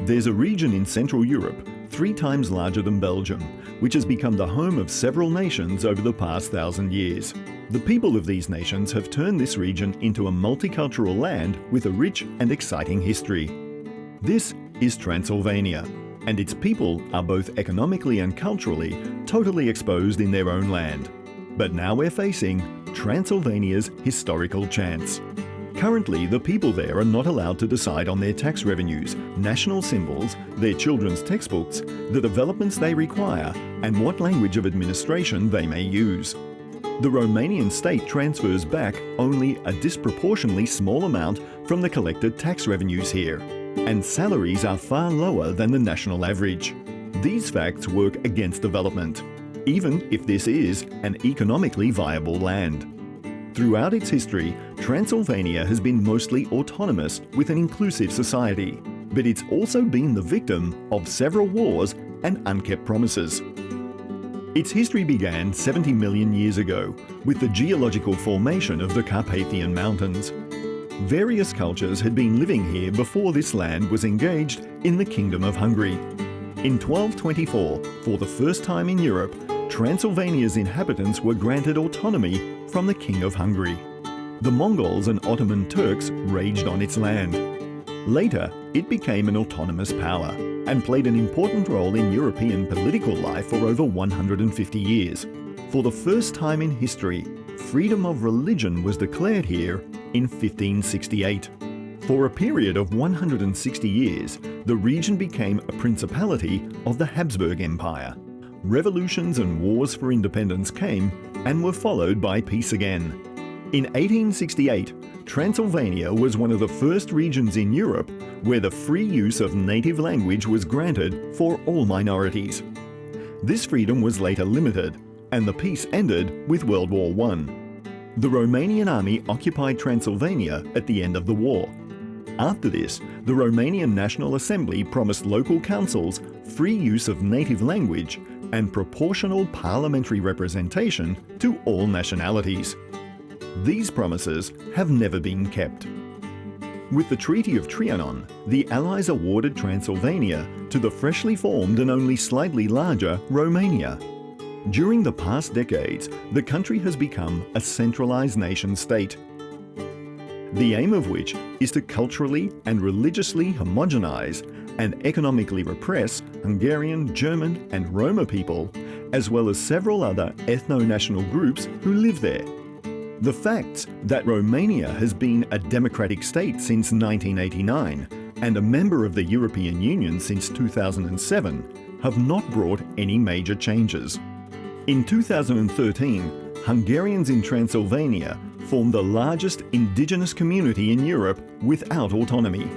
There's a region in Central Europe, 3 times larger than Belgium, which has become the home of several nations over the past 1,000 years. The people of these nations have turned this region into a multicultural land with a rich and exciting history. This is Transylvania, and its people are both economically and culturally totally exposed in their own land. But now we're facing Transylvania's historical chance. Currently, the people there are not allowed to decide on their tax revenues, national symbols, their children's textbooks, the developments they require, and what language of administration they may use. The Romanian state transfers back only a disproportionately small amount from the collected tax revenues here, and salaries are far lower than the national average. These facts work against development, even if this is an economically viable land. Throughout its history, Transylvania has been mostly autonomous with an inclusive society, but it's also been the victim of several wars and unkept promises. Its history began 70 million years ago with the geological formation of the Carpathian Mountains. Various cultures had been living here before this land was engaged in the Kingdom of Hungary. In 1224, for the first time in Europe, Transylvania's inhabitants were granted autonomy from the King of Hungary. The Mongols and Ottoman Turks raged on its land. Later, it became an autonomous power and played an important role in European political life for over 150 years. For the first time in history, freedom of religion was declared here in 1568. For a period of 160 years, the region became a principality of the Habsburg Empire. Revolutions and wars for independence came and were followed by peace again. In 1868, Transylvania was one of the first regions in Europe where the free use of native language was granted for all minorities. This freedom was later limited, and the peace ended with World War I. The Romanian army occupied Transylvania at the end of the war. After this, the Romanian National Assembly promised local councils free use of native language and proportional parliamentary representation to all nationalities. These promises have never been kept. With the Treaty of Trianon, the Allies awarded Transylvania to the freshly formed and only slightly larger Romania. During the past decades, the country has become a centralized nation-state, the aim of which is to culturally and religiously homogenize and economically repress Hungarian, German and Roma people, as well as several other ethno-national groups who live there. The facts that Romania has been a democratic state since 1989 and a member of the European Union since 2007 have not brought any major changes. In 2013, Hungarians in Transylvania formed the largest indigenous community in Europe without autonomy.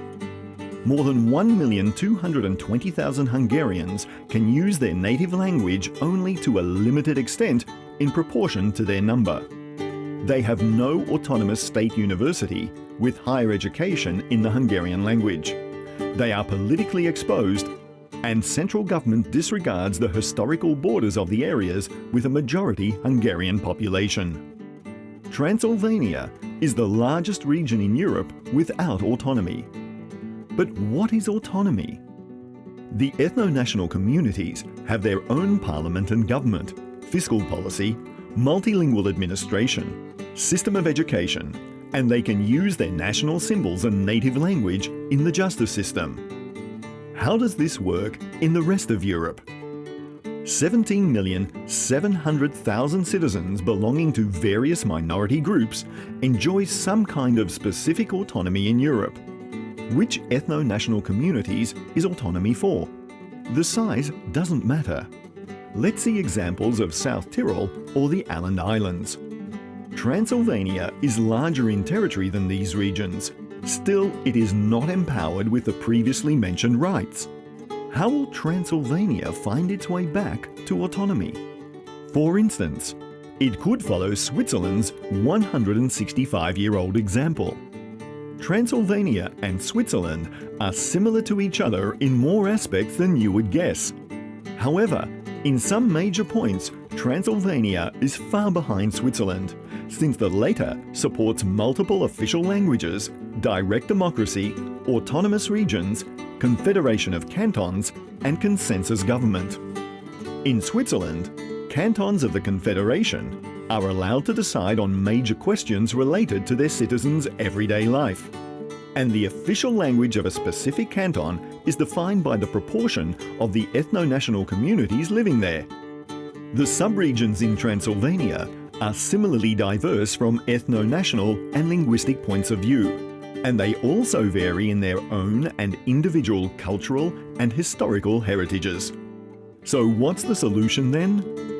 More than 1,220,000 Hungarians can use their native language only to a limited extent in proportion to their number. They have no autonomous state university with higher education in the Hungarian language. They are politically exposed, and central government disregards the historical borders of the areas with a majority Hungarian population. Transylvania is the largest region in Europe without autonomy. But what is autonomy? The ethno-national communities have their own parliament and government, fiscal policy, multilingual administration, system of education, and they can use their national symbols and native language in the justice system. How does this work in the rest of Europe? 17,700,000 citizens belonging to various minority groups enjoy some kind of specific autonomy in Europe. Which ethno-national communities is autonomy for? The size doesn't matter. Let's see examples of South Tyrol or the Åland Islands. Transylvania is larger in territory than these regions. Still, it is not empowered with the previously mentioned rights. How will Transylvania find its way back to autonomy? For instance, it could follow Switzerland's 165-year-old example. Transylvania and Switzerland are similar to each other in more aspects than you would guess. However, in some major points, Transylvania is far behind Switzerland, since the latter supports multiple official languages, direct democracy, autonomous regions, confederation of cantons, and consensus government. In Switzerland, cantons of the confederation are allowed to decide on major questions related to their citizens' everyday life. And the official language of a specific canton is defined by the proportion of the ethno-national communities living there. The subregions in Transylvania are similarly diverse from ethno-national and linguistic points of view, and they also vary in their own and individual cultural and historical heritages. So what's the solution then?